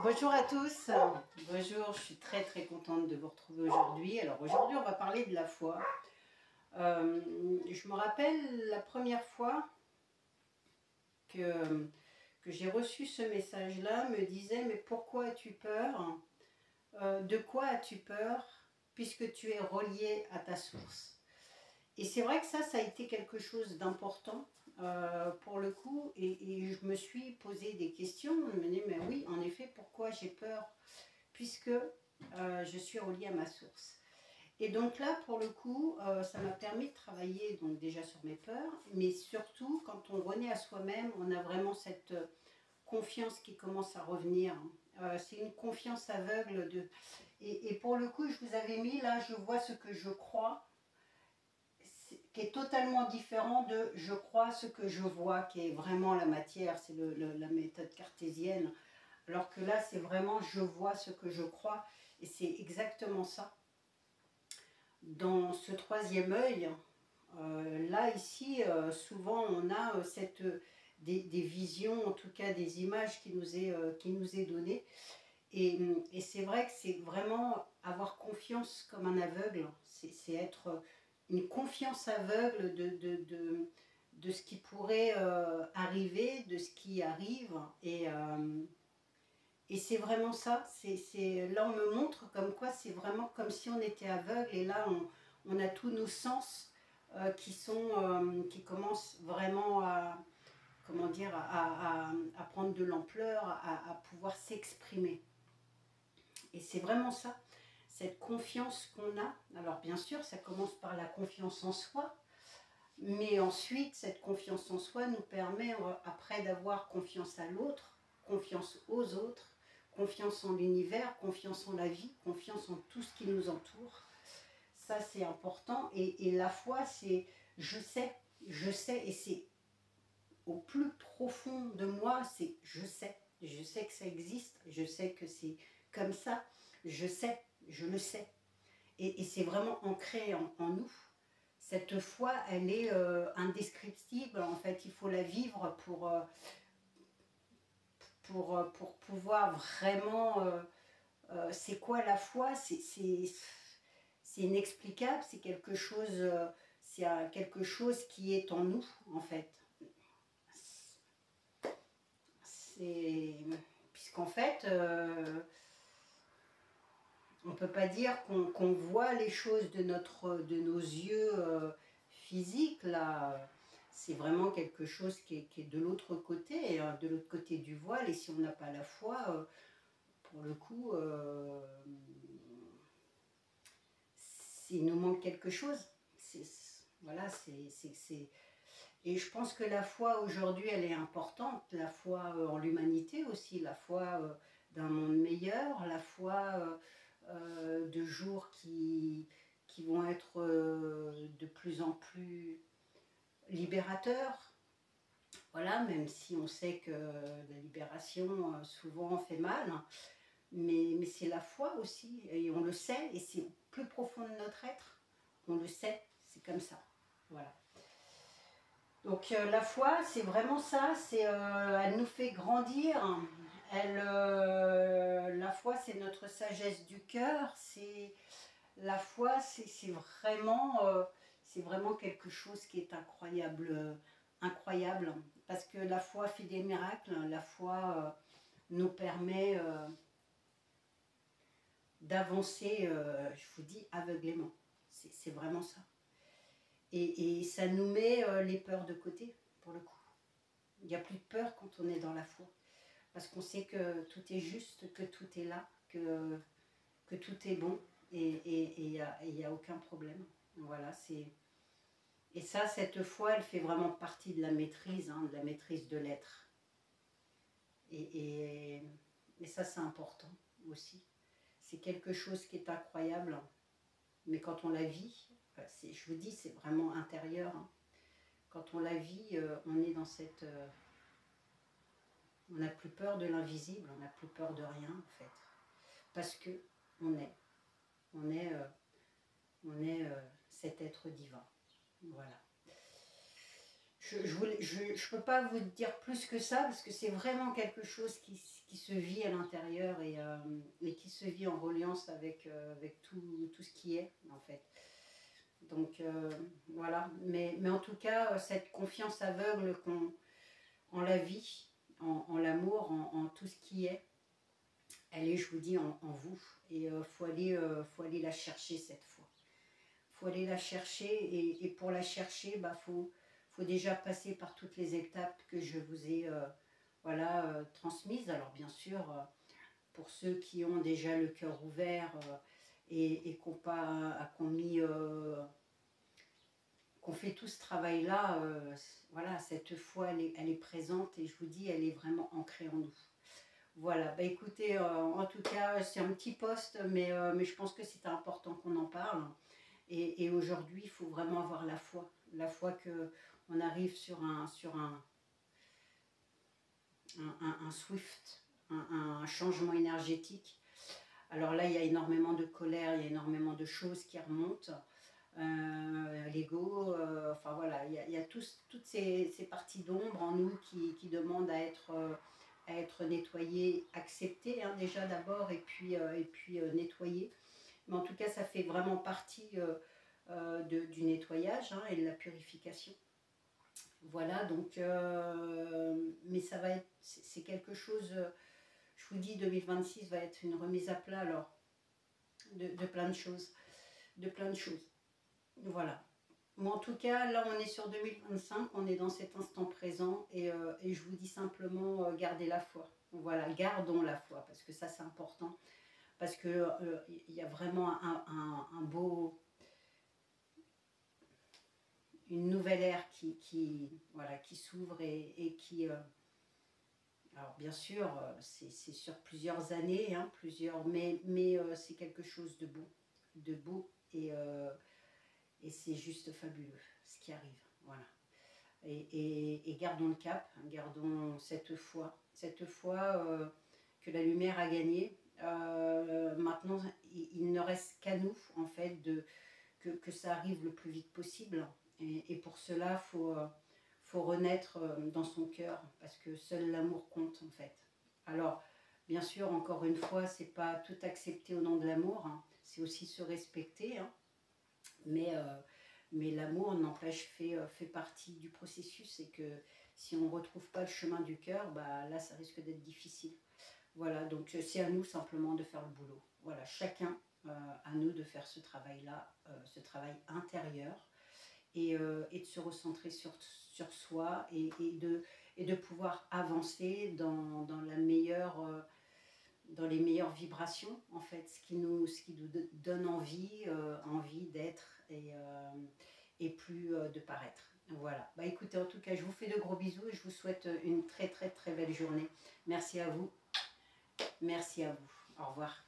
Bonjour à tous, bonjour, je suis très contente de vous retrouver aujourd'hui. Alors aujourd'hui on va parler de la foi. Je me rappelle la première fois que j'ai reçu ce message-là, me disait mais pourquoi as-tu peur? De quoi as-tu peur? Puisque tu es relié à ta source. Et c'est vrai que ça a été quelque chose d'important pour le coup, et je me suis posé des questions, je me dis mais oui, en effet, pourquoi j'ai peur? Puisque je suis reliée à ma source. Et donc là, pour le coup, ça m'a permis de travailler donc déjà sur mes peurs, mais surtout, quand on renaît à soi-même, on a vraiment cette confiance qui commence à revenir. C'est une confiance aveugle. Et pour le coup, je vous avais mis là, je vois ce que je crois, qui est totalement différent de je crois ce que je vois, qui est vraiment la matière, c'est la méthode cartésienne. Alors que là, c'est vraiment je vois ce que je crois, et c'est exactement ça. Dans ce troisième œil, là, ici, souvent on a des visions, en tout cas des images qui nous est donnée. Et c'est vrai que c'est vraiment avoir confiance comme un aveugle, c'est être une confiance aveugle de ce qui pourrait arriver, de ce qui arrive. Et c'est vraiment ça, là on me montre comme quoi c'est vraiment comme si on était aveugle, et là on a tous nos sens qui commencent vraiment à, comment dire, à prendre de l'ampleur, à pouvoir s'exprimer. Et c'est vraiment ça, cette confiance qu'on a. Alors bien sûr, ça commence par la confiance en soi, mais ensuite, cette confiance en soi nous permet après d'avoir confiance à l'autre, confiance aux autres, confiance en l'univers, confiance en la vie, confiance en tout ce qui nous entoure. Ça, c'est important. Et la foi, c'est je sais, et c'est au plus profond de moi, c'est je sais que ça existe, je sais que c'est comme ça, je sais, je le sais. Et c'est vraiment ancré en nous. Cette foi, elle est indescriptible, en fait, il faut la vivre pour pouvoir vraiment... c'est quoi la foi? C'est inexplicable, c'est quelque chose qui est en nous, en fait. Puisqu'en fait, on ne peut pas dire qu'on voit les choses de nos yeux physiques, là. C'est vraiment quelque chose qui est de l'autre côté, de l'autre côté du voile. Et si on n'a pas la foi, pour le coup, il nous manque quelque chose. Voilà, et je pense que la foi aujourd'hui, elle est importante. La foi en l'humanité aussi, la foi d'un monde meilleur, la foi de jours qui vont être de plus en plus libérateurs. Voilà, même si on sait que la libération souvent fait mal, mais c'est la foi aussi, et on le sait, et c'est au plus profond de notre être, on le sait, c'est comme ça. Voilà. Donc la foi, c'est vraiment ça, elle nous fait grandir, la foi c'est notre sagesse du cœur, la foi c'est vraiment quelque chose qui est incroyable, incroyable, parce que la foi fait des miracles, la foi nous permet d'avancer, je vous dis, aveuglément, c'est vraiment ça. Et ça nous met les peurs de côté, pour le coup. Il n'y a plus de peur quand on est dans la foi. Parce qu'on sait que tout est juste, que tout est là, que tout est bon, et il n'y a aucun problème. Voilà, et ça, cette foi, elle fait vraiment partie de la maîtrise, de la maîtrise de l'être. Et ça, c'est important aussi. C'est quelque chose qui est incroyable, mais quand on la vit, je vous dis, c'est vraiment intérieur. Quand on la vit, on est dans cette... on n'a plus peur de l'invisible, on n'a plus peur de rien, en fait. Parce que on est cet être divin. Voilà. je peux pas vous dire plus que ça parce que c'est vraiment quelque chose qui se vit à l'intérieur et qui se vit en reliance avec tout ce qui est en fait. Donc voilà, mais en tout cas, cette confiance aveugle en la vie, en l'amour, en tout ce qui est, elle est, je vous dis, en vous. Et faut aller la chercher cette fois. Faut aller la chercher et pour la chercher, bah, faut déjà passer par toutes les étapes que je vous ai voilà, transmises. Alors bien sûr, pour ceux qui ont déjà le cœur ouvert et qu'on mis qu'on fait tout ce travail-là, voilà, cette foi, elle est présente et je vous dis, elle est vraiment ancrée en nous. Voilà, bah écoutez, en tout cas, c'est un petit post, mais je pense que c'est important qu'on en parle. Et aujourd'hui, il faut vraiment avoir la foi que on arrive sur un swift, un changement énergétique. Alors là, il y a énormément de colère, il y a énormément de choses qui remontent. L'ego, enfin voilà, il y a toutes ces parties d'ombre en nous qui demandent à être nettoyées, acceptées hein, déjà d'abord, et puis nettoyées. Mais en tout cas, ça fait vraiment partie du nettoyage hein, et de la purification. Voilà, donc, mais ça va être, c'est quelque chose, je vous dis, 2026 va être une remise à plat alors, de plein de choses, de plein de choses. Voilà. Mais en tout cas, là, on est sur 2025, on est dans cet instant présent et je vous dis simplement, gardez la foi. Voilà, gardons la foi, parce que ça, c'est important. Parce qu'il y a vraiment un beau, une nouvelle ère voilà, qui s'ouvre et qui... alors bien sûr, c'est sur plusieurs années, hein, mais c'est quelque chose de beau et c'est juste fabuleux ce qui arrive. Voilà. Et gardons le cap, hein, gardons cette foi que la lumière a gagné. Maintenant, il ne reste qu'à nous, en fait, que ça arrive le plus vite possible. Et pour cela, faut renaître dans son cœur, parce que seul l'amour compte, en fait. Alors, bien sûr, encore une fois, c'est pas tout accepter au nom de l'amour, hein, c'est aussi se respecter, hein, mais l'amour n'empêche fait partie du processus et que si on ne retrouve pas le chemin du cœur, bah, là ça risque d'être difficile. Voilà, donc c'est à nous simplement de faire le boulot. Voilà, chacun à nous de faire ce travail-là, ce travail intérieur et de se recentrer sur soi et de pouvoir avancer dans la meilleure... dans les meilleures vibrations en fait, ce qui nous donne envie d'être et plus de paraître. Voilà, bah écoutez, en tout cas je vous fais de gros bisous et je vous souhaite une très très très belle journée. Merci à vous, au revoir.